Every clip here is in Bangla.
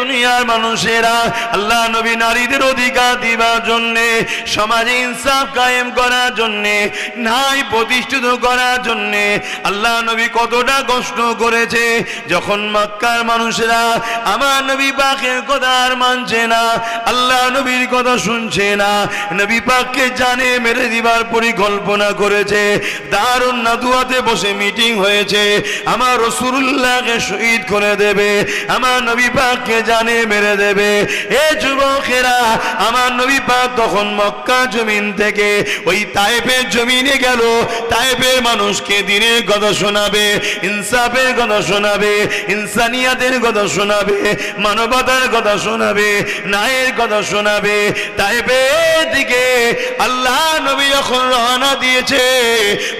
দুনিয়ার মানুষেরা আল্লাহ নবী নারীদের অধিকার দিবার জন্যে, সমাজে ইনসাফ কায়েম করার জন্যে, ন্যায় প্রতিষ্ঠিত করার জন্যে আল্লাহ নবী কতটা কষ্ট করেছে। যখন মক্কার মানুষেরা আমার নবী পাকের কথা আর মানছে না, আল্লাহ নবীর কথা শুনছে না, নবী পাককে জানে মেরে দিবার পরিকল্পনা করেছে। দারুন নাদুয়াতে বসে মিটিং হয়েছে, আমার রাসূলুল্লাহকে শহীদ করে দেবে, আমার নবী পাককে জানে মেরে দেবে। এ যুবকেরা, আমার নবী পাক তখন মক্কা জমিন থেকে ওই তায়েফের জমিনে গেল। তায়েফের মানুষকে দিনের কথা শোনাবে, ইনসাফের কথা শোনাবে, ইনসানিয়াতের কথা শোনাবে, মানবতার কথা শোনাবে, ন্যায়ের কথা শোনাবে। তায়েফের দিকে আল্লাহ নবী যখন রওনা দিয়েছে,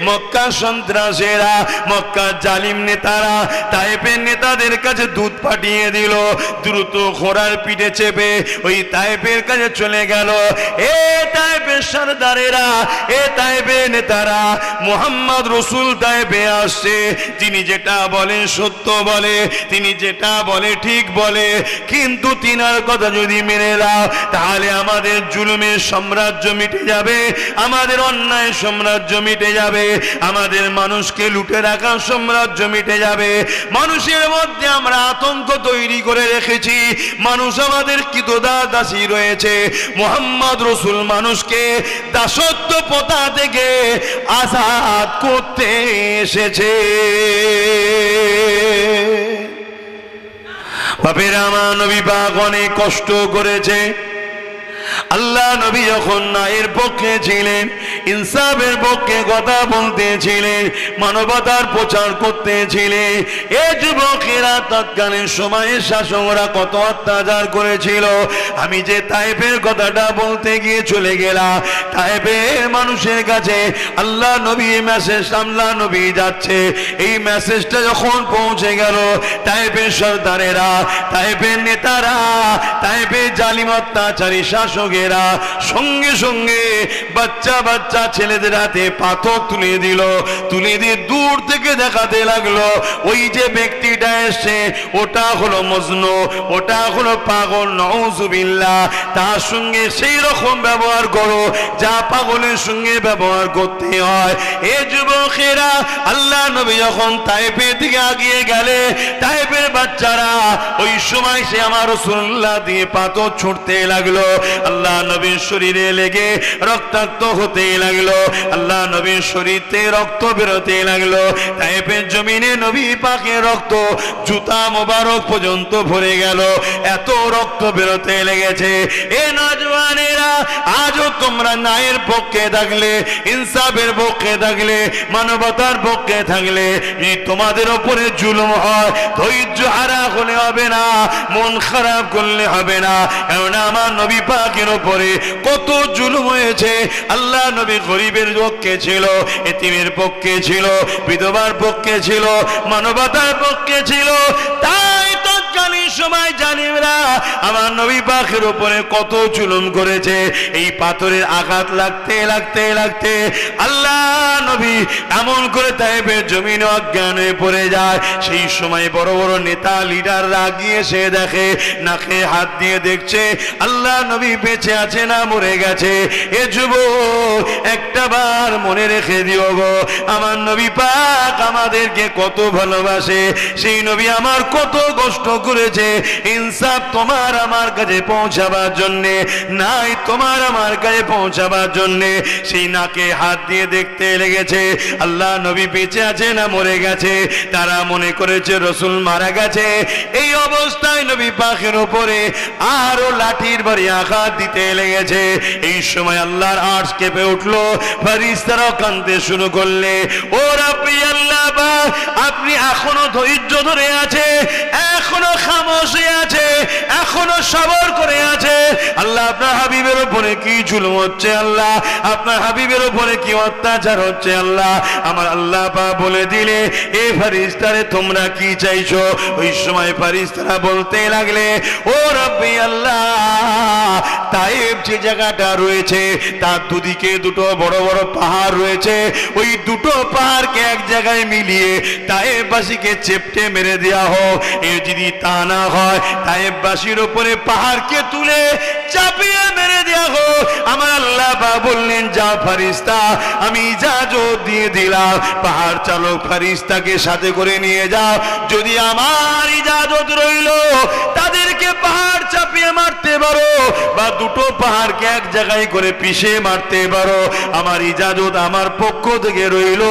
মক্কা সন্ত্রাসীরা, মক্কা জালিম নেতারা তায়েফের নেতাদের কাছে দুধ পাঠিয়ে দিল। দ্রুত ঘোড়ার পিঠে চেপে ওই তায়েফের কাছে চলে গেল। এ তায়েফের সরদারেরা, এ তায়েফের নেতারা, মুহাম্মদ রাসূল তায়েফে আসছে, তিনি যেটা বলেন সত্য বলে, তিনি যেটা বলে ঠিক বলে, কিন্তু তিনার কথা যদি মেনে নাও তাহলে আমাদের জুলুমের সাম্রাজ্য মিটে যাবে, আমাদের অন্যায় সাম্রাজ্য মিটে যাবে, আমাদের মানুষকে লুটে রাখার সাম্রাজ্য মিটে যাবে। মানুষের মধ্যে আমরা আতঙ্ক তৈরি করে রেখেছি, মানুষ আমাদের দাসী রয়েছে। মুহাম্মদ রাসূল মানুষকে দাসত্ব প্রথা থেকে আজাদ করতে এসেছে। বাপেরা, আমার নবী পাক অনেক কষ্ট করেছে। আল্লাহ নবী যখন ন্যায়ের পক্ষে ছিলেন, ইনসাফের পক্ষে কথা বলতেছিলেন, মানবতার প্রচার করতেছিলেন, এ যুবকেরা তৎকালীন সময়ের শাসকরা কত অত্যাচার করেছিল। আমি যে তায়েফের কথাটা বলতে গিয়ে চলে গেলাম, তায়েফের মানুষের কাছে আল্লাহ নবী মেসেজ, আল্লাহ নবী যাচ্ছে, এই মেসেজটা যখন পৌঁছে গেল, তায়েফের সরদারেরা, তায়েফের নেতারা, তায়েফের জালিম অত্যাচারী শাসকেরা সঙ্গে সঙ্গে বাচ্চা বাচ্চা ছেলেদের হাতে পাথর তুলে দিল। তুলে দিয়ে দূর থেকে দেখাতে লাগলো, ওই যে ব্যক্তিটা এসে ওটা হলো মজনু, ওটা হলো পাগল, নাউজুবিল্লাহ, তার সঙ্গে সেই রকম ব্যবহার করো যা পাগলের সঙ্গে ব্যবহার করতে হয়। এ যুবকেরা, আল্লাহ নবী যখন তায়েফের দিকে এগিয়ে গেলে, তায়েফের বাচ্চারা ওই সময় সে আমার রাসূলুল্লাহ দিয়ে পাথর ছুঁড়তে লাগলো। আল্লাহ নবীর শরীরে লেগে রক্তাক্ত হতে লাগলো, আল্লাহ নবীর শরীরে রক্ত বেরোতে লাগলো। তায়েফের জমিনে নবী পাকের রক্ত জুতা মোবারক পর্যন্ত ভরে গেল, এত রক্ত বেরোতে লেগেছে। এ নওজওয়ানেরা, আজও তোমরা ন্যায়ের পক্ষে থাকলে, ইনসাফের পক্ষে থাকলে, মানবতার পক্ষে থাকলে, তোমাদের উপরে জুলুম হয়, ধৈর্য হারা হলে হবে না, মন খারাপ করলে হবে না। কারণ আমার নবী পাকের উপরে কত জুলুম হয়েছে। আল্লাহ নবী গরিবের পক্ষে ছিল, এতিমের পক্ষে ছিল, বিধবার পক্ষে ছিল, মানবতার পক্ষে ছিল। তাই তৎকালীন সময় জালিমরা আমার নবী পাকের উপরে কত জুলুম করেছে। এই পাথরের আঘাত লাগতে লাগতে লাগতে আল্লাহ নবী এমন করে তায়েফের জমিনে অজ্ঞান হয়ে পড়ে যায়। সেই সময় বড় বড় নেতা লিডাররা গিয়ে সে দেখে, নাকে হাত দিয়ে দেখছে আল্লাহ নবী বেঁচে আছে না মরে গেছে। এ যুবক, একটা বার মনে রেখে দিও গো, আমার নবী পাক আমাদেরকে কত ভালোবাসে, সেই নবী আমার কত কষ্ট করেছে ইনসাফ তোমার আমার কাছে পৌঁছাবার জন্যে, নাই তোমার আমার কাছে পৌঁছাবার জন্যে। সেই নাকে হাত দিয়ে দেখতে লেগেছে আল্লাহ নবী বেঁচে আছে না মরে গেছে। তারা মনে করেছে রাসূল মারা গেছে। এই অবস্থায় নবী পাকের উপরে আরো লাঠির বাড়ি আঘাত দিতে লেগেছে। এই সময় আল্লাহর আরশ কেঁপে উঠলো, ফেরেশতারাও কাঁদতে শুরু করলে, ও রাব্বি আল্লাহ, আপনি এখনো ধৈর্য ধরে আছে, এখনো খামোশ আছে, এখনো সবর করে আছে। আল্লাহ আপনার হাবিবের উপরে কি জুলুম হচ্ছে, আল্লাহ আপনার হাবিবের উপরে কি অত্যাচার হচ্ছে, আল্লাহ আমার আল্লাহ পাক বলে দিলে এ ফেরেশতারে তোমরা কি চাইছো? ওই সময় ফেরেশতারা বলতে লাগলে, ও রব্বি আল্লাহ, তায়েব যে জায়গাটা রয়েছে তার দুদিকে দুটো বড় বড় পাহাড় রয়েছে, ওই দুটো পাহাড়কে এক জায়গায় মিলিয়ে তায়েববাসীকে চেপটে মেরে দেওয়া হোক। এ যদি তা না হয় তায়েববাসীর উপরে পাহাড়কে তুলে চাপিয়ে মেরে দেওয়া হোক। আমার আল্লাহ পাক বললেন, যা ফেরেশতা, আমি ইজাজত দিয়ে দিলাম, পাহাড় চালক ফেরেশতাকে সাথে করে নিয়ে যাও। যদি আমার ইজাজত রইল তাদেরকে পাহাড় চাপিয়ে মারতে পারো বা দুটো পাহাড়কে এক জায়গায় করে পিষে মারতে পারো, আমার ইজাজত আমার পক্ষ থেকে রইল।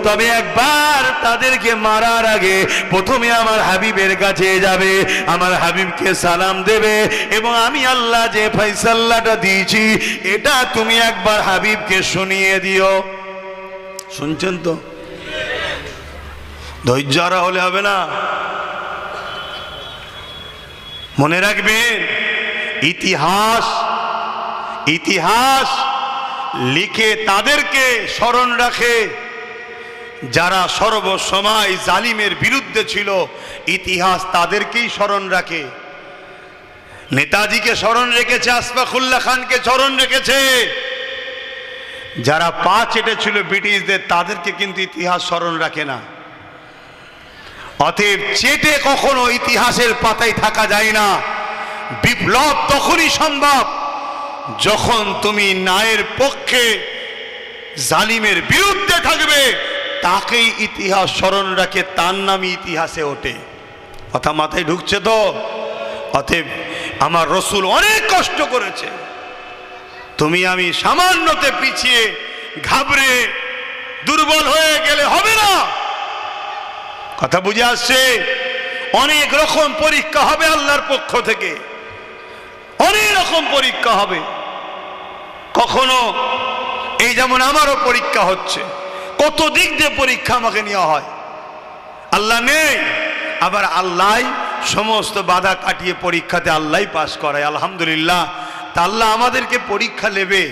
তবে একবার তাদেরকে মারার আগে প্রথমে আমার হাবিবের কাছে যাবে, আমার হাবিবকে সালাম দেবে, এবং আমি আল্লাহ যে ফয়সালাটা দিয়েছি এটা তুমি একবার হাবিবকে শুনিয়ে দিও। শুনছেন তো? ধৈর্য হারা হলে হবে না। মনে রাখবেন, ইতিহাস ইতিহাস লিখে তাদেরকে স্মরণ রাখে যারা সর্বসময় জালিমের বিরুদ্ধে ছিল। ইতিহাস তাদেরকেই স্মরণ রাখে। নেতাজিকে স্মরণ রেখেছে, আশফাকুল্লাহ খানকে স্মরণ রেখেছে। যারা পা চেটেছিল ব্রিটিশদের, তাদেরকে কিন্তু ইতিহাস স্মরণ রাখে না। অতএব চেটে কখনো ইতিহাসের পাতায় থাকা যায় না। বিপ্লব তখনই সম্ভব যখন তুমি ন্যায়ের পক্ষে, জালিমের বিরুদ্ধে থাকবে। তাকেই ইতিহাস স্মরণ রাখে, তার নামই ইতিহাসে ওঠে। কথা মাথায় ঢুকছে তো? অতএব আমার রসুল অনেক কষ্ট করেছে। তুমি আমি সামান্যতে পিছিয়ে ঘাবড়ে দুর্বল হয়ে গেলে হবে না। কথা বুঝে আসছে? অনেক রকম পরীক্ষা হবে আল্লাহর পক্ষ থেকে, অনেক রকম পরীক্ষা হবে। কখনো এই যেমন আমারও পরীক্ষা হচ্ছে, কত দিক দিয়ে পরীক্ষা আমাকে নেওয়া হয়। আল্লাহ নেই, আবার আল্লাহ সমস্ত বাধা কাটিয়ে পরীক্ষাতে আল্লাহ পাস করায়। আলহামদুলিল্লাহ। তা আল্লাহ আমাদেরকে পরীক্ষা নেবে।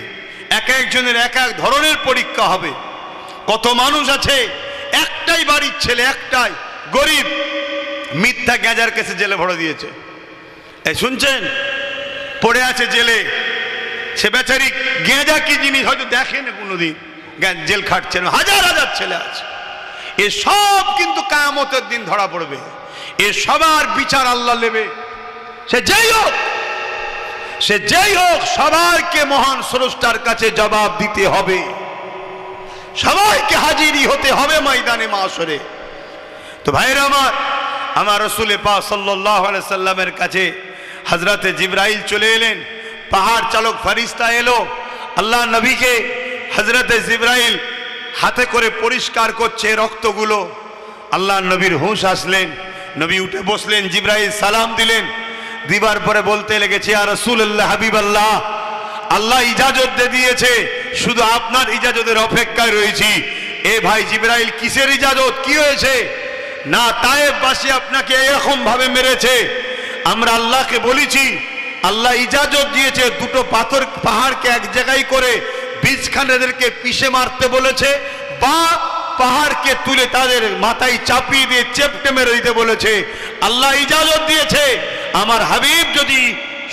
এক একজনের এক এক ধরনের পরীক্ষা হবে। কত মানুষ আছে একটাই বাড়ির ছেলে, একটাই গরিব, মিথ্যা গ্যাজার কেসে জেলে ভরে দিয়েছে। এই শুনছেন? পড়ে আছে জেলে। সে বেচারি গেঁজা কি জিনিস হয়তো দেখেনি কোনোদিন, জেল খাটছেন। হাজার হাজার ছেলে আছে। এ সব কিন্তু কিয়ামতের দিন ধরা পড়বে। এ সবার বিচার আল্লাহ নেবে। সে যেই হোক সবাইকে মহান স্রষ্টার কাছে জবাব দিতে হবে। সবাইকে হাজিরি হতে হবে ময়দানে মাশরে। তো ভাইরা আমার রাসূল পাক সাল্লাল্লাহু আলাইহি সাল্লামের কাছে হযরতে জিবরাইল চলে এলেন। পাহাড় চালক ফেরেশতা এলো, আল্লাহ নবীকে হযরতে জিবরাইল হাতে করে পরিষ্কার করছে রক্তগুলো। আল্লাহ নবীর হুঁশ আসলেন, নবী উঠে বসলেন। জিবরাইল সালাম দিলেন, দিবার পরে বলতে লেগেছে, ইয়া রাসূলুল্লাহ, হাবিবাল্লাহ, আল্লাহ ইজাজত দিয়েছে, শুধু আপনার ইজাজতের অপেক্ষায় রয়েছি। এ ভাই জিবরাইল, কিসের ইজাজত? কি হয়েছে? না, তায়েববাসী আপনাকে এরকম ভাবে মেরেছে। আমরা আল্লাহকে বলেছি, আল্লাহ ইজাজত দিয়েছে, দুটো পাহাড়কে এক জায়গায় করে বীজখানেদেরকে পিষে মারতে বলেছে, বা পাহাড়কে তুলে তাদের মাথায় চাপিয়ে দিয়ে চেপটে মেরে দিতে বলেছে। আল্লাহ ইজাজত দিয়েছে। আমার হাবিব যদি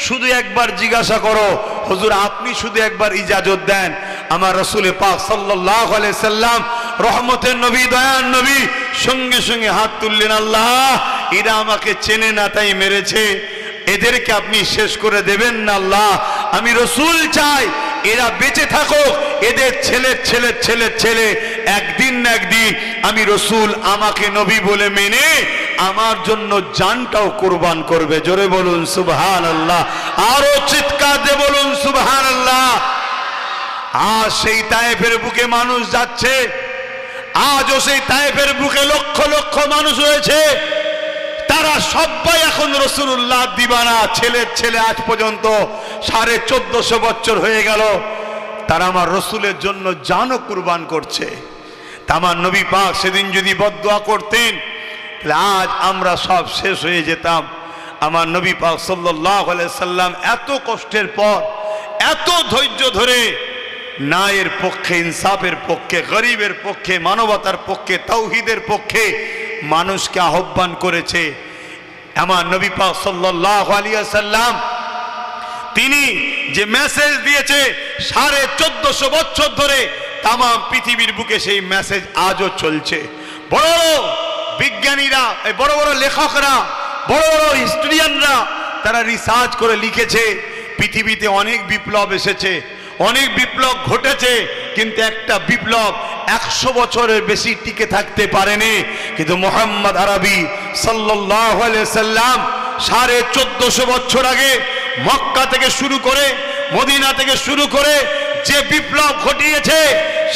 শুধু একবার জিজ্ঞাসা করো, হুজুর আপনি শুধু একবার ইজাজত দেন, আমার রাসূল পাক সাল্লাল্লাহু আলাইহি সাল্লাম রহমতের নবী, দয়ার নবী সঙ্গে সঙ্গে হাত তুললেন, আল্লাহ এরা আমাকে চেনে না তাই মেরেছে, এদেরকে আপনি শেষ করে দেবেন না আল্লাহ। আমি রাসূল চাই এরা বেঁচে থাকুক, এদের ছেলের ছেলের ছেলের ছেলে একদিন না একদিন আমি রাসূল আমাকে নবী বলে মেনে আমার জন্য জানটাও কুরবান করবে। জোরে বলুন সুবহানাল্লাহ, আরো চিৎকার দিয়ে বলুন সুবহানাল্লাহ। আজ সেই তায়েফের বুকে মানুষ যাচ্ছে, আজও সেই তায়েফের বুকে লক্ষ লক্ষ মানুষ রয়েছে। তারা সবাই এখন রাসূলুল্লাহ দিবানা, ছেলের ছেলে আজ পর্যন্ত 1450 বছর হয়ে গেল, তারা আমার রাসূলের জন্য জানও কুরবান করছে। আমার নবী পাক সেদিন যদি বদদুয়া করতেন, তাহলে আজ আমরা সব শেষ হয়ে যেতাম। আমার নবী পাক সাল্লাল্লাহু আলাইহি সাল্লাম এত কষ্টের পর, এত ধৈর্য ধরে ন্যায়ের পক্ষে, ইনসাফের পক্ষে, গরিবের পক্ষে, মানবতার পক্ষে, তাওহীদের পক্ষে মানুষকে আহ্বান করেছে। আমার নবী পাক সাল্লাল্লাহু আলাইহি সাল্লাম তিনি যে মেসেজ দিয়েছে 1450 বছর ধরে তাম পৃথিবীর বুকে সেই মেসেজ আজও চলছে। বড় বড় বিজ্ঞানীরা, বড় বড় লেখকরা, বড় বড় হিস্টোরিয়ানরা তারা রিসার্চ করে লিখেছে পৃথিবীতে অনেক বিপ্লব এসেছে, অনেক বিপ্লব ঘটেছে, কিন্তু একটা বিপ্লব 100 বছরের বেশি টিকে থাকতে পারেনি। কিন্তু মুহাম্মদ আরবি সাল্লাল্লাহু আলাইহি সাল্লাম 1450 বছর আগে মক্কা থেকে শুরু করে, মদিনা থেকে শুরু করে যে বিপ্লব ঘটিয়েছে,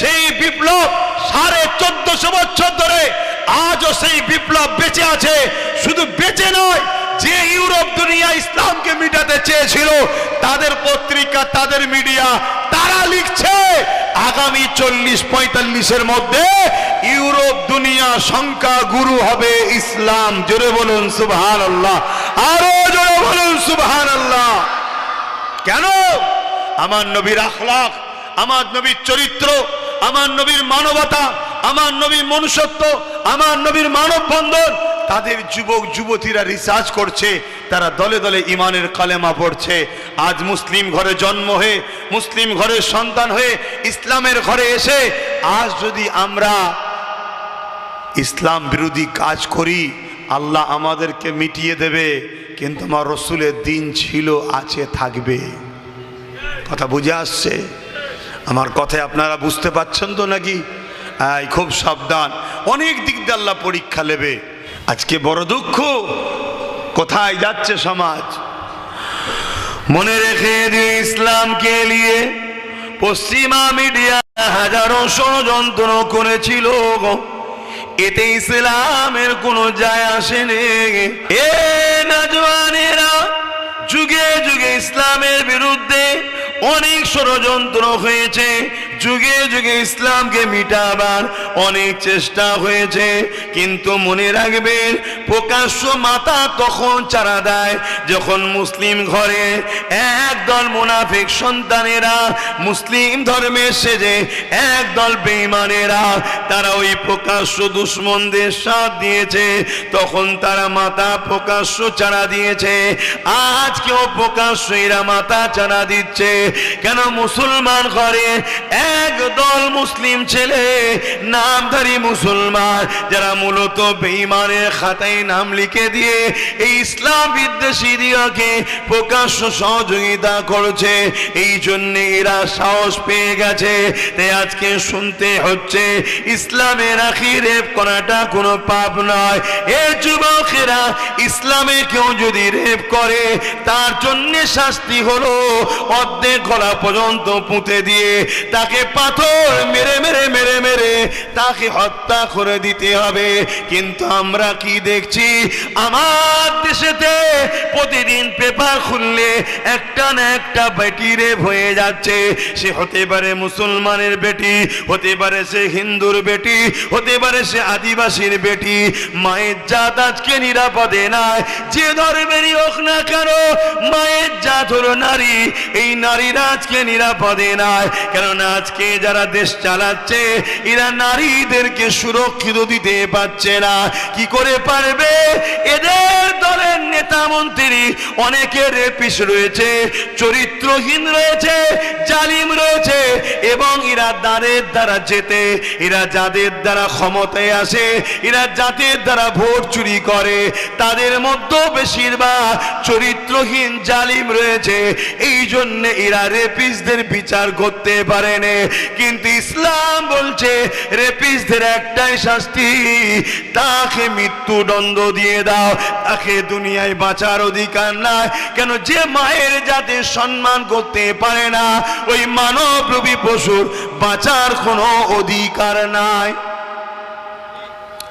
সেই বিপ্লব 1450 বছর ধরে আজও সেই বিপ্লব বেঁচে আছে। শুধু বেঁচে নয়, যে ইউরোপ দুনিয়া ইসলামকে মিটাতে চেয়েছিল তাদের পত্রিকা, তাদের মিডিয়া, তারা লিখছে আগামী 40-45 মধ্যে ইউরোপ দুনিয়া সংখ্যা গুরু হবে ইসলাম। জোরে বলুন সুবহানাল্লাহ, আরো জোরে বলুন সুবহানাল্লাহ। কেন? আমার নবীর আখলাক, আমার নবীর চরিত্র, আমার নবীর মানবতা, আমার নবীর মনুষ্যত্ব, আমার নবীর মানববন্ধন, তাদের যুবক যুবতীরা রিসার্চ করছে, তারা দলে দলে ইমানের কালেমা পড়ছে। আজ মুসলিম ঘরে জন্ম হয়ে, মুসলিম ঘরের সন্তান হয়ে, ইসলামের ঘরে এসে আজ যদি আমরা ইসলাম বিরোধী কাজ করি, আল্লাহ আমাদেরকে মিটিয়ে দেবে, কিন্তু আমার রসুলের দিন ছিল, আছে, থাকবে। কথা বুঝে আসছে? আমার কথায় আপনারা বুঝতে পারছেন তো নাকি? খুব সাবধান, অনেক দিক দিয়ে আল্লাহ পরীক্ষা নেবে। আজকে বড় দুঃখ, কোথায় যাচ্ছে সমাজ? মনে রেখে দিয়ে ইসলামকে নিয়ে পশ্চিমা মিডিয়া হাজারো ষড়যন্ত্র করেছিল, এতে ইসলামের কোনো যায় আসেনি। এ নওজওয়ানেরা, যুগে যুগে ইসলামের বিরুদ্ধে অনেক ষড়যন্ত্র হয়েছে, যুগে যুগে ইসলামকে মিটাবার অনেক চেষ্টা হয়েছে, কিন্তু মনে রাখবেন প্রকাশ্য মাথা তখন চারা দেয় যখন মুসলিম ঘরে একদল মুনাফিক সন্তানেরা, মুসলিম ধর্মের সেজে একদল বেঈমানেরা, তারা ওই প্রকাশ্য দুশমনদের সাথ দিয়েছে, তখন তারা মাথা প্রকাশ্য চারা দিয়েছে। আজকেও প্রকাশ্য এরা মাথা চারা দিচ্ছে। কেন? মুসলমান ঘরে একদল মুসলিম ছেলে, নামধারী মুসলমান, যারা মূলত বেঈমানের খাতায় নাম লিখে দিয়ে এই ইসলাম বিদ্বেষীদেরকে প্রকাশ্য সহযোগিতা করছে। এই জন্য এরা সাহস পেয়ে গেছে, তাই আজকে শুনতে হচ্ছে ইসলামের আখি রেপ করাটা কোনো পাপ নয়। এ যুবকেরা, ইসলামে কেউ যদি রেপ করে তার জন্য শাস্তি হলো অর্ধেক গলা পর্যন্ত পুঁতে দিয়ে তাকে পাথর মেরে মেরে মেরে মেরে তাকে হত্যা করে দিতে হবে। কিন্তু আমরা কি দেখছি? আমার দেশেতে প্রতিদিন পেপার খুললে একটা না একটা বেটি রেপ হয়ে যাচ্ছে। সে হতে পারে মুসলমানের বেটি, হতে পারে সে হিন্দুর বেটি, হতে পারে সে আদিবাসীর বেটি। মায়ের জাত আজকে নিরাপদে নাই, যে ধর্মেরই হোক না কেন, মায়ের জাত হলো নারী। এই নারীরা আজকে নিরাপদে নাই, কেননা আজকে যারা দেশ চালাচ্ছে এরা নারীদেরকে সুরক্ষিত দিতে পারছে না। কি করে পারবে? এদের দলের নেতা মন্ত্রী অনেকে রেপিস রয়েছে, চরিত্রহীন রয়েছে, জালিম রয়েছে, এবং এরা দ্বারের দ্বারা যেতে, এরা যাদের দ্বারা ক্ষমতায় আসে, এরা যাদের দ্বারা ভোট চুরি করে, তাদের মধ্যে বেশিরভাগ চরিত্রহীন জালিম রয়েছে। এই জন্য এরা রেপিসদের বিচার করতে পারেনি। কিন্তু ইসলাম বলছে রেপিসদের একটাই শাস্তি, তাকে মৃত্যুদণ্ড দিয়ে দাও, তাকে দুনিয়ায় বাঁচার অধিকার নাই। কেন? যে মায়ের যাতে সম্মান করতে পারে না, ওই মানবরূপী পশুর বাঁচার কোনো অধিকার নাই।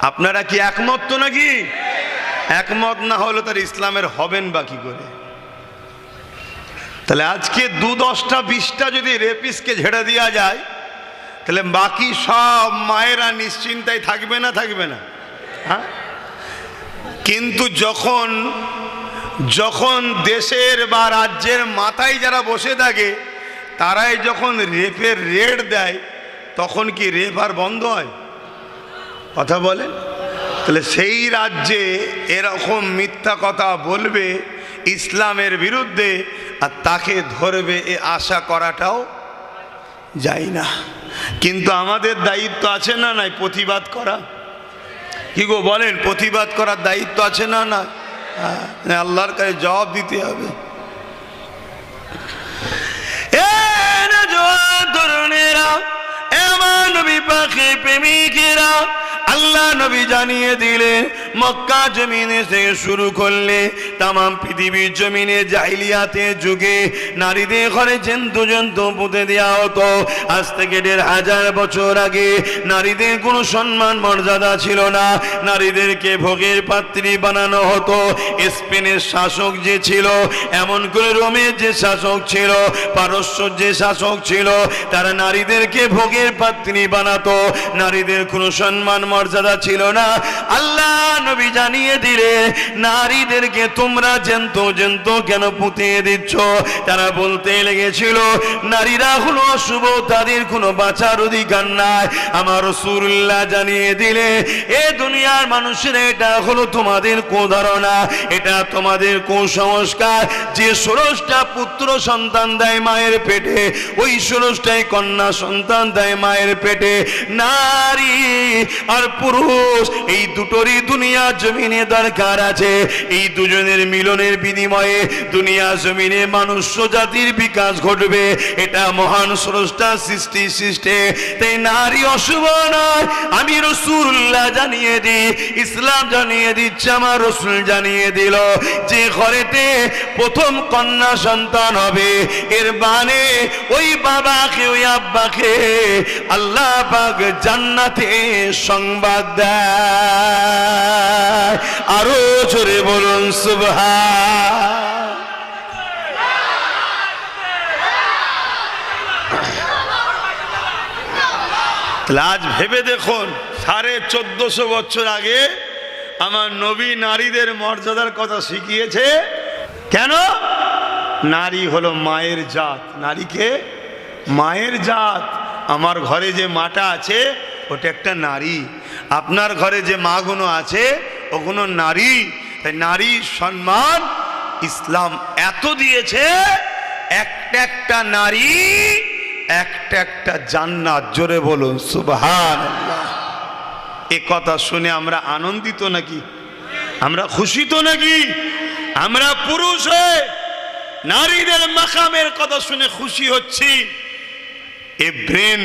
আপনারা কি একমত তো নাকি? একমত না হলে তার ইসলামের হবেন বা কি করে? তাহলে আজকে 2-10টা-20টা যদি রেপিসকে ঝেড়ে দেওয়া যায়, তাহলে বাকি সব মায়েরা নিশ্চিন্তায় থাকবে না? থাকবে না? হ্যাঁ। কিন্তু যখন যখন দেশের বা রাজ্যের মাথায় যারা বসে থাকে তারাই যখন রেপের রেট দেয় তখন কি রেপ আর বন্ধ হয়? কথা বলেন। তাহলে সেই রাজ্যে এরকম মিথ্যা কথা বলবে ইসলামের বিরুদ্ধে আর তাকে ধরবে এ আশা করাটাও যায় না। কিন্তু আমাদের দায়িত্ব আছে না নাই প্রতিবাদ করা? কি গো বলেন, প্রতিবাদ করার দায়িত্ব আছে না না? আল্লাহর কাছে জবাব দিতে হবে। প্রেমিকেরা আল্লাহ নবী জানিয়ে দিলেন মক্কা জমিনে থেকে শুরু করলে তামাম পৃথিবীর জমিনে জাহিলিয়াতে যুগে নারীদের ঘরে জন্তু জন্তু পুঁতে দেওয়া হতো। আজ থেকে ১৫০০ বছর আগে নারীদের কোনো সম্মান মর্যাদা ছিল না, নারীদেরকে ভোগের পাত্রী বানানো হতো। স্পেনের শাসক যে ছিল, এমন করে রোমের যে শাসক ছিল, পারস্যর যে শাসক ছিল, তারা নারীদেরকে ভোগের পাত্রী বানাতো। নারীদের কোনো সম্মান মর্যাদা ছিল না। আল্লাহ নবী জানিয়ে দিলে নারীদেরকে তোমরা জন্তু জন্তু কেন পুঁতে দিচ্ছ? তারা বলতে লেগেছিল নারীরা হলো অশুভ, তাদের কোনো বাঁচার অধিকার নাই। আমার রাসূলুল্লাহ জানিয়ে দিলে এ দুনিয়ার মানুষের এটা হলো তোমাদের কুধারণা, এটা তোমাদের কুসংস্কার। যে ১৬টা পুত্র সন্তান দেয় মায়ের পেটে, ওই ১৬টাই কন্যা সন্তান দেয় মায়ের পেটে। নারী আর পুরুষ এই দুটোরই দুনিয়া জমিনে দরকার আছে। এই দুজনের মিলনের বিনিময়ে দুনিয়া জমিনে মনুষ্য জাতির বিকাশ ঘটবে। এটা মহান স্রষ্টার সৃষ্টি। তাই নারী অশুভ নয়। আমি রাসূলুল্লাহ জানিয়ে দিই, ইসলাম জানিয়ে দিচ্ছে, আমার রাসূল জানিয়ে দিল যে ঘরেতে প্রথম কন্যা সন্তান হবে এর মানে ওই বাবাকে ওই আব্বাকে আল্লাহ পাক জান্নাতে সংবাদ দেয়। আরো জোরে বলুন সুবহান। আজ ভেবে দেখুন ১৪৫০ বছর আগে আমার নবী নারীদের মর্যাদার কথা শিখিয়েছে। কেন? নারী হলো মায়ের জাত। নারীকে মায়ের জাত। আমার ঘরে যে মাটা আছে ওটা একটা নারী, আপনার ঘরে যে মাগুলো আছে ওগুলো নারী। তাই নারীর সম্মান ইসলাম এত দিয়েছে, একটা একটা নারী একটা একটা জান্নাত। জোরে বলুন সুবহানাল্লাহ। এ কথা শুনে আমরা আনন্দিত নাকি? আমরা খুশি তো নাকি? আমরা পুরুষ হয়ে নারীদের মাকামের কথা শুনে খুশি হচ্ছি। এ ব্রেন,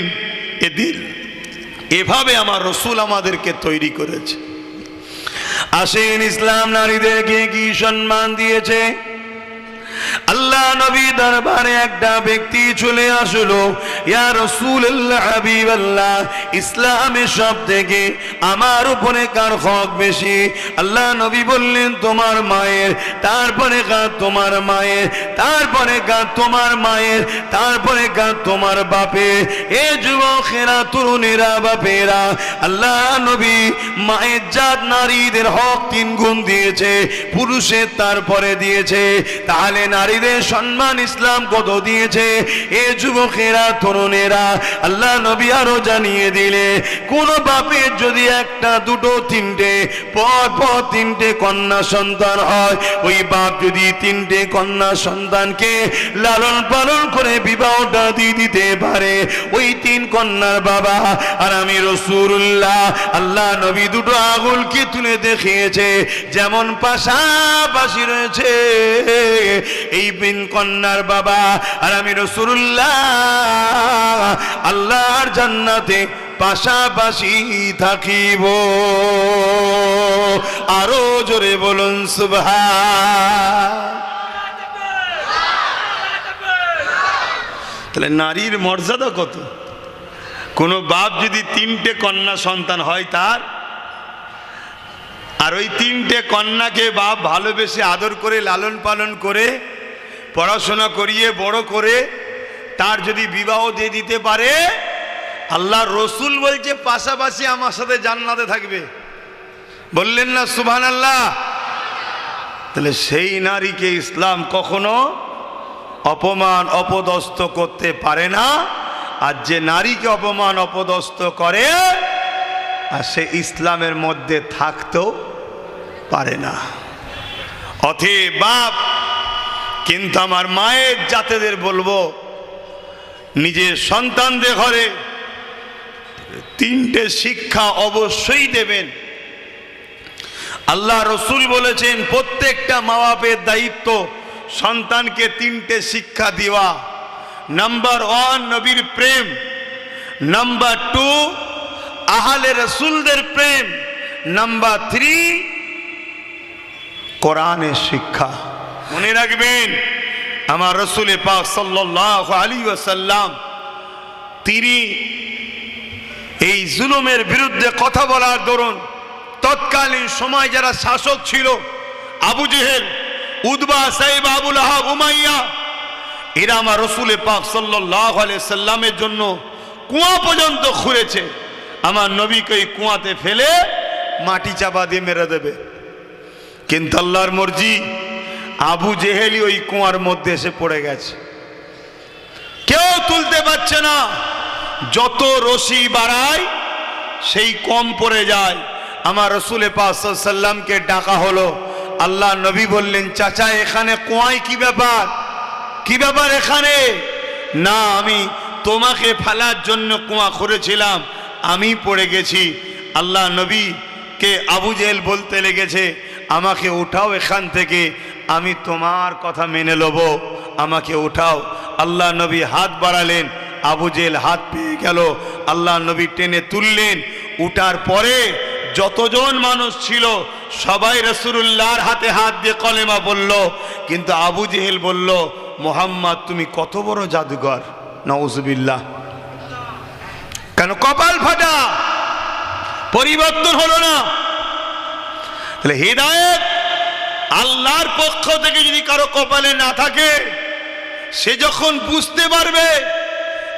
এ দিল, এভাবে আমার রাসূল আমাদেরকে তৈরি করেছে। আসেন ইসলাম নারীদেরকে কি সম্মান দিয়েছে। আল্লাহ নবী দরবারে একটা ব্যক্তি চলে আসলো, ইয়া রাসূলুল্লাহ হাবিবাল্লাহ, ইসলামের সব থেকে আমার উপরে কার হক বেশি? আল্লাহ নবী বললেন তোমার মায়ের, তারপরে কার তোমার মায়ের, তারপরে কার তোমার মায়ের, তারপরে কার তোমার বাপের। এ যুবকেরা, তরুণেরা, বাপেরা, আল্লাহ নবী মায়ের জাত নারীদের হক ৩ গুণ দিয়েছে, পুরুষের তারপরে দিয়েছে। তাহলে নারীদের সম্মান ইসলাম কত দিয়েছে? এ যুবকেরা, তরুণেরা, আল্লাহ নবী আরো জানিয়ে দিলে কোন বাপের যদি একটা, দুটো, তিনটে পর 3টে কন্যা সন্তান হয়, ওই বাপ যদি 3টে কন্যা সন্তানকে লালন পালন করে বিবাহটা দিয়ে দিতে পারে, ওই 3 কন্যার বাবা আর আমি রাসূলুল্লাহ, আল্লাহ নবী দুটো আঙুলকে তুলে দেখিয়েছে যেমন পাশাপাশি রয়েছে এই 3 কন্যার বাবা আর আমি রাসূলুল্লাহ আল্লাহর জান্নাতে পাশাপাশি থাকিব। আরো জোরে বলুন সুবহান। তাহলে নারীর মর্যাদা কত? কোন বাপ যদি 3টে কন্যা সন্তান হয় তার, আর ওই 3টে কন্যাকে বাপ ভালোবেসে আদর করে লালন পালন করে পড়াশোনা করিয়ে বড় করে তার যদি বিবাহ দিয়ে দিতে পারে, আল্লাহ রসুল বলছে পাশাপাশি আমার সাথে জান্নাতে থাকবে। বললেন না সুবহানাল্লাহ? তাহলে সেই নারীকে ইসলাম কখনো অপমান অপদস্থ করতে পারে না। আর যে নারীকে অপমান অপদস্থ করে আর সে ইসলামের মধ্যে থাকতেও পারে না। অতএব বাপ, কিন্তু আমার মায়ের জাতেদের বলবো, নিজের সন্তানদের ঘরে তিনটে শিক্ষা অবশ্যই দেবেন। আল্লাহ রসুল বলেছেন প্রত্যেকটা মা বাপের দায়িত্ব সন্তানকে তিনটে শিক্ষা দেওয়া। নাম্বার 1 নবীর প্রেম, নাম্বার 2 আহলে রসুলদের প্রেম, নাম্বার 3 কোরআনের শিক্ষা। মনে রাখবেন আমার রসুল পাক সাল্লাল্লাহু আলাইহি ওয়াসাল্লাম তিনি এই জুলুমের বিরুদ্ধে কথা বলার দরুন তৎকালীন সময় যারা শাসক ছিল, আবু জেহেল, উতবা, সাইবা, আবু লাহাব, উমাইয়া, এরা আমার রসুল পাক সাল্লাল্লাহু আলাইহি সাল্লামের জন্য কুয়া পর্যন্ত খুঁড়েছে। আমার নবীকে ওই কুয়াতে ফেলে মাটি চাপা দিয়ে মেরে দেবে, কিন্তু আল্লাহর মর্জি আবু জেহেলই ওই কুয়ার মধ্যে এসে পড়ে গেছে, কেউ তুলতে পারছে না। যত রশি বাড়ায় সেই কম পড়ে যায়। আমার রসুল পাক সাল্লাল্লাহু আলাইহি সাল্লামকে ডাকা হলো। আল্লাহ নবী বললেন, চাচা এখানে কুয়ায় কি ব্যাপার, কি ব্যাপার এখানে? না, আমি তোমাকে ফেলার জন্য কুয়া খুঁড়েছিলাম, আমি পড়ে গেছি। আল্লাহ নবীকে আবু জেহেল বলতে লেগেছে, আমাকে উঠাও এখান থেকে, আমি তোমার কথা মেনে নেব, আমাকে উঠাও। আল্লাহ নবী হাত বাড়ালেন, আবু জেহেল হাত পেয়ে গেল। আল্লাহ নবী টেনে তুললেন। উঠার পরে যতজন মানুষ ছিল সবাই রাসূলুল্লাহর হাতে হাত দিয়ে কলেমা বলল, কিন্তু আবু জেহেল বলল, মুহাম্মদ তুমি কত বড় জাদুঘর, নাউজুবিল্লাহ। কেন? কপাল ফাটা, পরিবর্তন হলো না। তাহলে হিদায়াত আল্লাহর পক্ষ থেকে যদি কারো কপালে না থাকে, সে যখন বুঝতে পারবে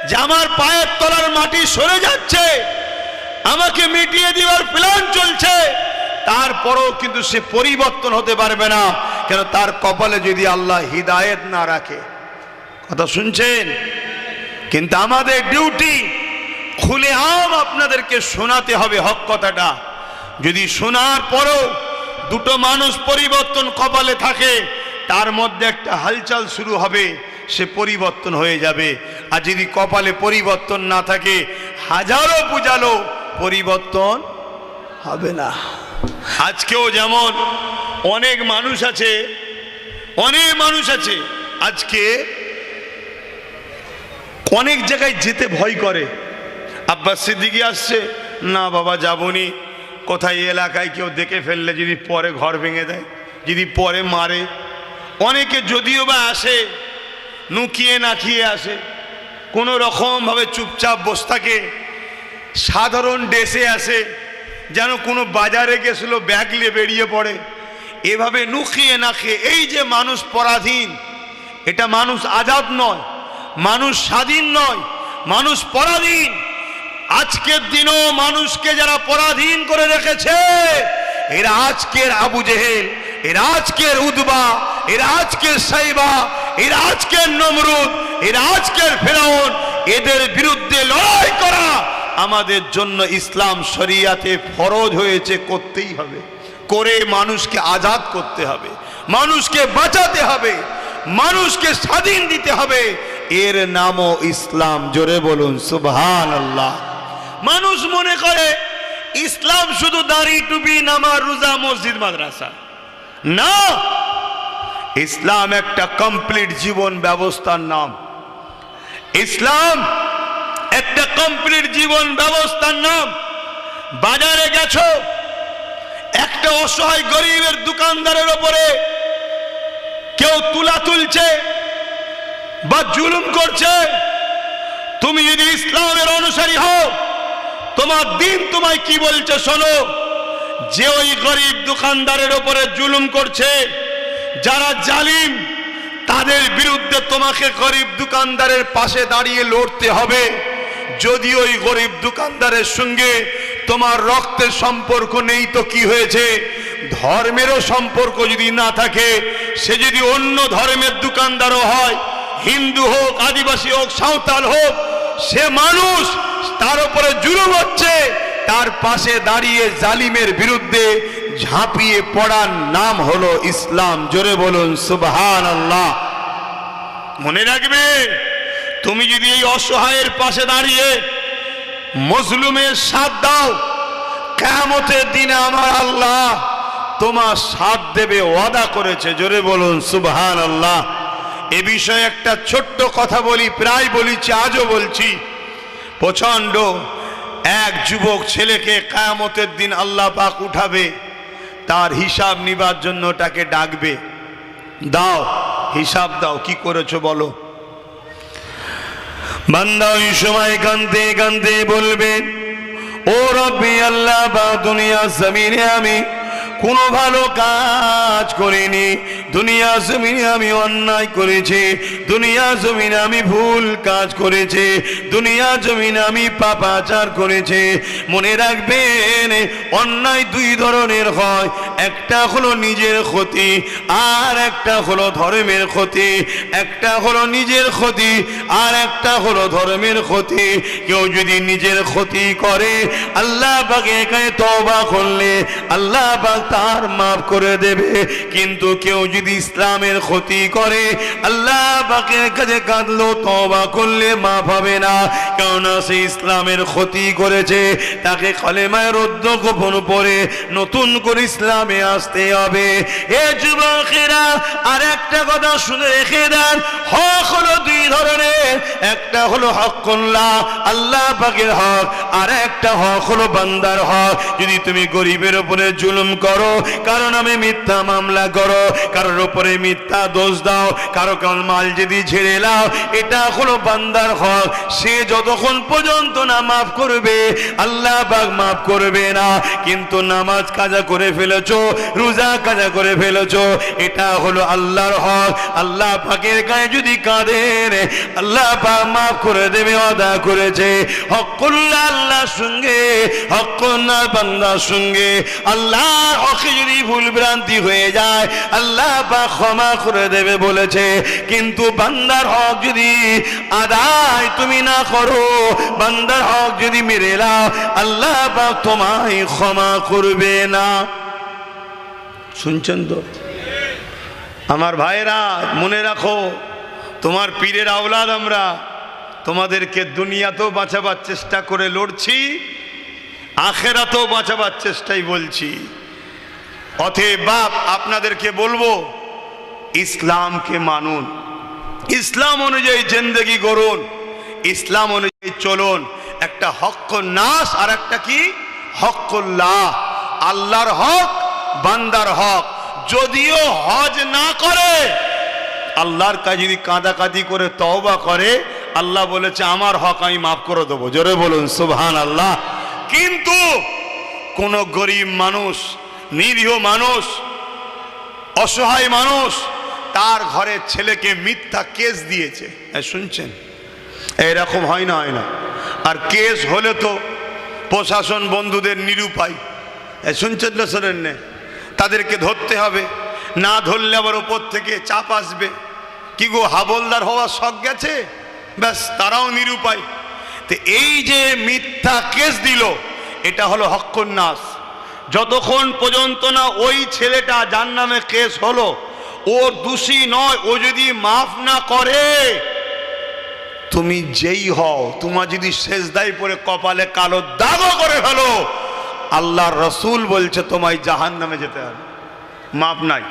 যে আমার পায়ের তলার মাটি সরে যাচ্ছে, আমাকে মিটিয়ে দেওয়ার প্ল্যান চলছে, তারপরেও কিন্তু সে পরিবর্তন হতে পারবে না। কেন? তার কপালে যদি আল্লাহ হিদায়াত না রাখে। কথা শুনছেন? কিন্তু আমাদের ডিউটি খুলে আম আপনাদেরকে শোনাতে হবে হক কথাটা। যদি শোনার পরও দুটো মানুষ পরিবর্তন কপালে থাকে, তার মধ্যে একটা হালচাল শুরু হবে, সে পরিবর্তন হয়ে যাবে। আর যদি কপালে পরিবর্তন না থাকে, হাজারো বুঝালো পরিবর্তন হবে না। আজকেও যেমন অনেক মানুষ আছে, আজকে অনেক জায়গায় যেতে ভয় করে। আব্বাস সিদ্দিকী আসছে, না বাবা যাবনি। কোথায় এলাকায় কেউ দেখে ফেললে যদি পরে ঘর ভেঙে দেয়, যদি পরে মারে। অনেকে যদিও বা আসে, নুকিয়ে নাকিয়ে আসে, কোনো রকমভাবে চুপচাপ বসে থাকে, সাধারণ ড্রেসে আসে, যেন কোনো বাজারে গেছিল ব্যাগ নিয়ে বেরিয়ে পড়ে। এভাবে নুকিয়ে নাকিয়ে, এই যে মানুষ পরাধীন, এটা মানুষ আজাদ নয়, মানুষ স্বাধীন নয়, মানুষ পরাধীন। আজকের দিনও মানুষকে যারা পরাধীন করে রেখেছে, এরা আজকের আবু জেহেল, এরা আজকের উতবা, এরা আজকের সাইবা, এরা আজকের নমরুদ, এরা আজকের ফিরআউন। এদের বিরুদ্ধে লড়াই করা আমাদের জন্য ইসলাম শরিয়াতে ফরজ হয়েছে, করতেই হবে। করে মানুষকে আজাদ করতে হবে, মানুষকে বাঁচাতে হবে, মানুষকে স্বাধীন দিতে হবে। এর নামও ইসলাম। জোরে বলুন সুবহানাল্লাহ। মানুষ মনে করে ইসলাম শুধু দাড়ি, টুপি, নামাজ, রোজা, মসজিদ, মাদ্রাসা। না, ইসলাম একটা কমপ্লিট জীবন ব্যবস্থার নাম। ইসলাম একটা কমপ্লিট জীবন ব্যবস্থার নাম। বাজারে গেছো, একটা অসহায় গরিবের দোকানদারের উপরে কেউ তুলা তুলছে বা জুলুম করছে, তুমি যদি ইসলামের অনুসারী হও, তোমার দিন তোমায় কি বলছে শোনো। যে ওই গরিব দোকানদারের উপরে জুলুম করছে, যারা জালিম, তাদের বিরুদ্ধে তোমাকে গরিব দোকানদারের পাশে দাঁড়িয়ে লড়তে হবে। যদি ওই গরিব দোকানদারের সঙ্গে তোমার রক্তের সম্পর্ক নেই তো কি হয়েছে, ধর্মেরও সম্পর্ক যদি না থাকে, সে যদি অন্য ধর্মের দোকানদারও হয়, হিন্দু হোক, আদিবাসী হোক, সাঁওতাল হোক, সে মানুষ, তার উপরে জুলুম হচ্ছে, তার পাশে দাঁড়িয়ে জালিমের বিরুদ্ধে ঝাঁপিয়ে পড়ার নাম হলো ইসলাম। জোরে বলুন সুবহানাল্লাহ। মনে রাখবে, তুমি যদি এই অসহায়ের পাশে দাঁড়িয়ে মজলুমের সাথ দাও, কিয়ামতের দিনে আমার আল্লাহ তোমার সাথ দেবে, ওয়াদা করেছে। জোরে বলুন সুবহানাল্লাহ। এ বিষয়ে একটা ছোট্ট কথা বলি, প্রায় বলেছি, আজও বলছি। প্রচন্ড এক যুবক ছেলেকে কিয়ামতের দিন আল্লাহ পাক উঠাবে, তার হিসাব নিবার জন্য তাকে ডাকবে, দাও হিসাব দাও, কি করেছো বলো। বান্দা ওই সময় কাঁদতে কাঁদতে বলবে, ও রব্বি আল্লাহ, বা দুনিয়া জমিনে আমি কোনো ভালো কাজ করিনি, দুনিয়া জমিনে আমি অন্যায় করেছি, দুনিয়া জমিনে আমি ভুল কাজ করেছি, দুনিয়া জমিনে আমি পাপাচার করেছি। মনে রাখবেন, অন্যায় দুই ধরনের হয়, একটা হলো নিজের ক্ষতি, আর একটা হলো ধর্মের ক্ষতি। একটা হলো নিজের ক্ষতি, আর একটা হলো ধর্মের ক্ষতি। কেউ যদি নিজের ক্ষতি করে, আল্লাহ পাকের কাছে তওবা করলে আল্লাহ পাক তার মাফ করে দেবে। কিন্তু কেউ যদি ইসলামের ক্ষতি করে, আল্লাহ পাকের কাছে কাঁদলো, তওবা করলে মাফ হবে না, কেননা সে ইসলামের ক্ষতি করেছে। তাকে কলেমায় রদ্দ গোপন পড়ে নতুন করে ইসলামে আসতে হবে। এ যুবকেরা, আর একটা কথা শুনে রেখে দেন, হক হলো দুই ধরনের, একটা হলো হকুল্লাহ, আল্লাহ পাকের হক, আর একটা হক হলো বান্দার হক। যদি তুমি গরিবের উপরে জুলুম করো, কারণ আমি মিথ্যা মামলা করো, কারোর উপরে মিথ্যা দোষ দাও, কারো কারণ মাল যদি ছেড়ে নাও, এটা হলো বান্দার হক। সে যতক্ষণ পর্যন্ত না মাফ করবে, আল্লাহ পাক মাফ করবে না। কিন্তু নামাজ কাজা করে ফেলেছো, রোজা কাজা করে ফেলেছো, এটা হলো আল্লাহর হক। আল্লাহ পাকের গায়ে যদি কাঁদেন, আল্লাহ পাক মাফ করে দেবে, ওয়াদা করেছে। হকুল্লাহ আল্লাহর সঙ্গে, হকুল্লাহ বান্দার সঙ্গে। আল্লাহর হকে যদি ভুল ভ্রান্তি হয়ে যায়, আল্লাহ পাক ক্ষমা করে দেবে বলেছে। কিন্তু বান্দার হক যদি আদায় তুমি না করো, বান্দার হক যদি মেরে নাও, আল্লাহ পাক তোমায় ক্ষমা করবে না। শুনছেন তো আমার ভাইরা? মনে রাখো, তোমার পীরের আওলাদ আমরা, তোমাদেরকে দুনিয়াতেও বাঁচাবার চেষ্টা করে লড়ছি, আখেরাতেও বাঁচাবার চেষ্টাই বলছি। অতএব বাপ, আপনাদেরকে বলবো, ইসলামকে মানুন, ইসলাম অনুযায়ী জিন্দেগি গড়ুন, ইসলাম অনুযায়ী চলুন। একটা হক নাস, আর একটা কি হকুল্লাহ, আল্লাহর হক, বান্দার হক। যদিও হজ না করে, আল্লাহর কাছে যদি কাঁদাকাঁদি করে তওবা করে, আল্লাহ বলেছে আমার হক আমি মাফ করে দেবো। জোরে বলুন সুবহানাল্লাহ। কিন্তু কোন গরিব মানুষ, নিরীহ মানুষ, অসহায় মানুষ, তার ঘরের ছেলেকে মিথ্যা কেস দিয়েছে, শুনছেন? এরকম হয় না, হয় না? আর কেস হলে তো প্রশাসন বন্ধুদের নিরুপায়, শুনছেন না? শোনেন না? তাদেরকে ধরতে হবে, না ধরলে আবার ওপর থেকে চাপ আসবে। কি গো, হাবলদার হওয়ার শখ গেছে, ব্যাস তারাও নিরুপায়। তো এই যে মিথ্যা কেস দিল, এটা হলো হকুন নাস। যতক্ষণ পর্যন্ত না ওই ছেলেটা যার নামে কেস হলো ও দোষী নয়, ও যদি মাফ না করে, তুমি যেই হও, তোমার যদি সেজদায় পড়ে কপালে কালো দাগও করে ফেলো, আল্লাহর রসুল বলছে তোমায় জাহান্নামে যেতে হবে, মাপ নাই।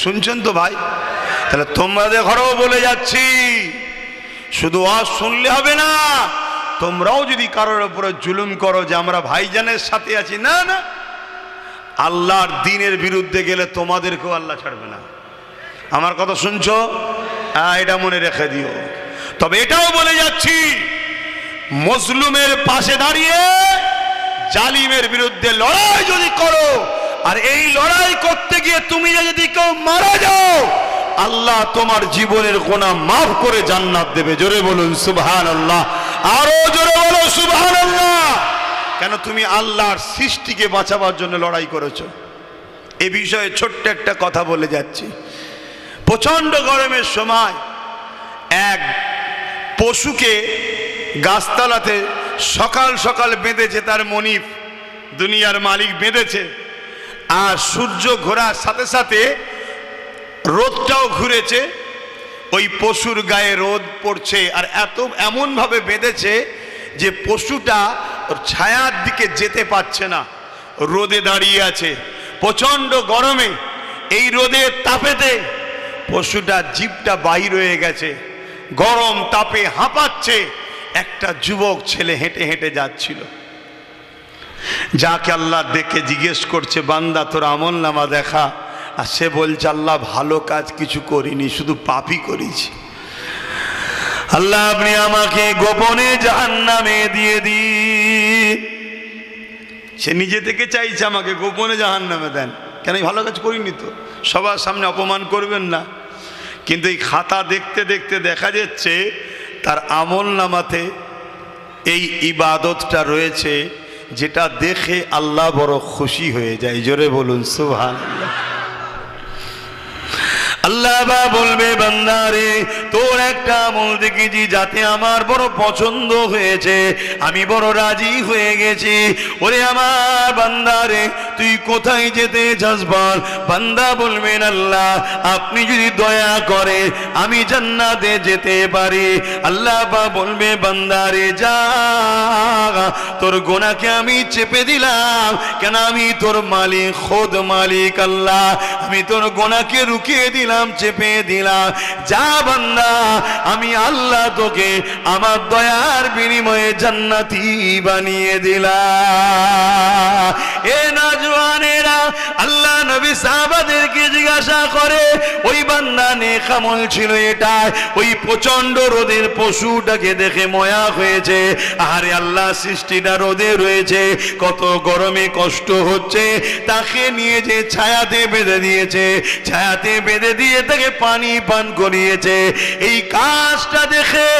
শুনছেন তো ভাই? তাহলে তোমাদের ঘরেও বলে যাচ্ছি, শুধু আজ শুনলে হবে না, তোমরাও যদি কারোর উপরে জুলুম করো যে আমরা ভাইজানের সাথে আছি, না না, আল্লাহর দ্বীনের বিরুদ্ধে গেলে তোমাদেরকেও আল্লাহ ছাড়বে না। আমার কথা শুনছো? এটা মনে রেখে দিও। তবে এটাও বলে যাচ্ছি, মজলুমের পাশে দাঁড়িয়ে জালিমের বিরুদ্ধে লড়াই যদি করো, আর এই লড়াই করতে গিয়ে তুমি যদি কেউ মারা যাও, আল্লাহ তোমার জীবনের গুনাহ মাফ করে জান্নাত দেবে। জোরে বলুন সুবহানাল্লাহ, আরো জোরে বলো সুবহানাল্লাহ। কেন? তুমি আল্লাহর সৃষ্টিকে বাঁচাবার জন্য লড়াই করেছো। এ বিষয়ে ছোট্ট একটা কথা বলে যাচ্ছি। প্রচণ্ড গরমের সময় এক পশুকে গাছতলাতে সকাল সকাল বেঁধেছে তার মনিব, দুনিয়ার মালিক বেঁধেছে। আর সূর্য ঘোরার সাথে সাথে রোদটাও ঘুরেছে, ওই পশুর গায়ে রোদ পড়ছে। আর এমনভাবে বেঁধেছে যে পশুটা ওর ছায়ার দিকে যেতে পারছে না, রোদে দাঁড়িয়ে আছে। প্রচণ্ড গরমে এই রোদের তাপেতে পশুটা জিভটা বাইর হয়ে গেছে, গরম তাপে হাঁপাচ্ছে। একটা যুবক ছেলে হেঁটে হেঁটে যাচ্ছিল, যাকে আল্লাহ দেখে জিজ্ঞেস করছে, বান্দা তোর আমল নামা দেখা। আর সে বলছে, আল্লাহ ভালো কাজ কিছু করিনি, শুধু পাপই করেছি। আল্লাহ আপনি আমাকে গোপনে জাহান্নামে দিয়ে দিন। সে নিজে থেকে চাইছে আমাকে গোপনে জাহান্নামে দেন, কেন ভালো কাজ করিনি তো, সবার সামনে অপমান করবেন না। কিন্তু এই খাতা দেখতে দেখতে দেখা যাচ্ছে তার আমল নামাতে এই ইবাদতটা রয়েছে, যেটা দেখে আল্লাহ বড় খুশি হয়ে যায়। জোরে বলুন সুবহানাল্লাহ। আল্লাহ বা বলবে, বান্দারে তোর একটা আমল দেখেছি যাতে আমার বড় পছন্দ হয়েছে, আমি বড় রাজি হয়ে গেছি। ওরে আমার বান্দারে তুই কোথায় যেতে চাস বল? বান্দা বলবেন, আল্লাহ আপনি যদি দয়া করে আমি জান্নাতে যেতে পারি। আল্লাহ বা বলবে, বান্দারে যা, তোর গোনাকে আমি চেপে দিলাম, কেন আমি তোর মালিক, খোদ মালিক আল্লাহ, আমি তোর গোনাকে রুকিয়ে দিলাম, চেপে দিলাম। যা বান্দা, আমি আল্লাহ তোকে আমার দয়ার বিনিময়ে জান্নাতি বানিয়ে দিলাম। এ নওজওয়ানেরা, আল্লাহ নবী সাহাবাদেরকে জিজ্ঞাসা করে, ওই বান্দা নেক আমল ছিল এটা, ওই প্রচন্ড রোদের পশুটাকে দেখে ময়া হয়েছে। আরে আল্লাহ সৃষ্টিটা রোদে রয়েছে, কত গরমে কষ্ট হচ্ছে, তাকে নিয়ে যে ছায়াতে বেঁধে দিয়েছে, ছায়াতে বেঁধে দিয়ে তাকে পানি পান করিয়েছে। এই কাজটা দেখে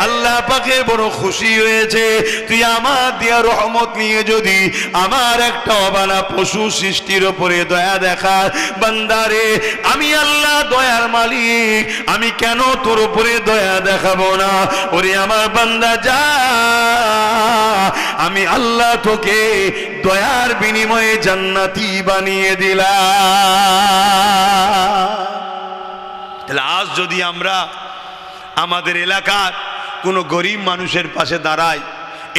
আল্লাহ পাকে বড় খুশি হয়েছে। তুই আমার দিয়া রহমত নিয়ে যদি আমার একটা অবালা পশু সৃষ্টির উপরে দয়া দেখা, বান্দারে আমি আল্লাহ দয়ার মালিক, আমি কেন তোর উপরে দয়া দেখাবো না? ওরে আমার বান্দা যা, আমি আল্লাহ তোকে দয়ার বিনিময়ে জান্নাতি বানিয়ে দিলাম। তাহলে আজ যদি আমরা আমাদের এলাকার কোনো গরিব মানুষের পাশে দাঁড়াই,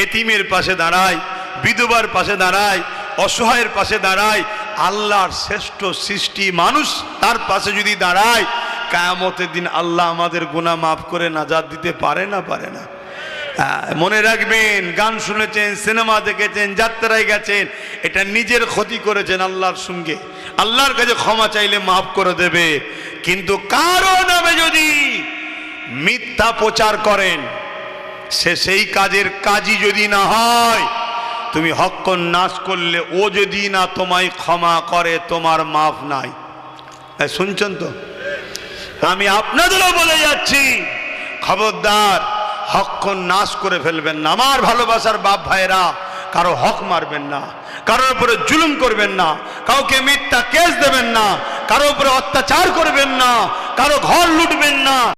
এতিমের পাশে দাঁড়াই, বিধবার পাশে দাঁড়াই, অসহায়ের পাশে দাঁড়াই, আল্লাহর শ্রেষ্ঠ সৃষ্টি মানুষ তার পাশে যদি দাঁড়াই, কিয়ামতের দিন আল্লাহ আমাদের গুনাহ মাফ করে নাজাত দিতে পারে না? পারে না? মনে রাখবেন, গান শুনেছেন, সিনেমা দেখেছেন, যাত্রায় গেছেন, এটা নিজের ক্ষতি করেছেন আল্লাহর সঙ্গে। আল্লাহর কাছে ক্ষমা চাইলে মাফ করে দেবে। কিন্তু কারো নামে যদি মিথ্যা প্রচার করেন, সে সেই কাজের কাজই যদি না হয়, তুমি হক নাশ করলে ও যদি না তোমায় ক্ষমা করে, তোমার মাফ নাই। শুনছেন তো? আমি আপনাদেরও বলে যাচ্ছি, খবরদার হক নাশ করে ফেলবেন না। আমার ভালোবাসার বাপ ভাইরা, কারো হক মারবেন না, কারোর উপরে জুলুম করবেন না, কাউকে মিথ্যা কেস দেবেন না, কারো উপরে অত্যাচার করবেন না, কারো ঘর লুটবেন না।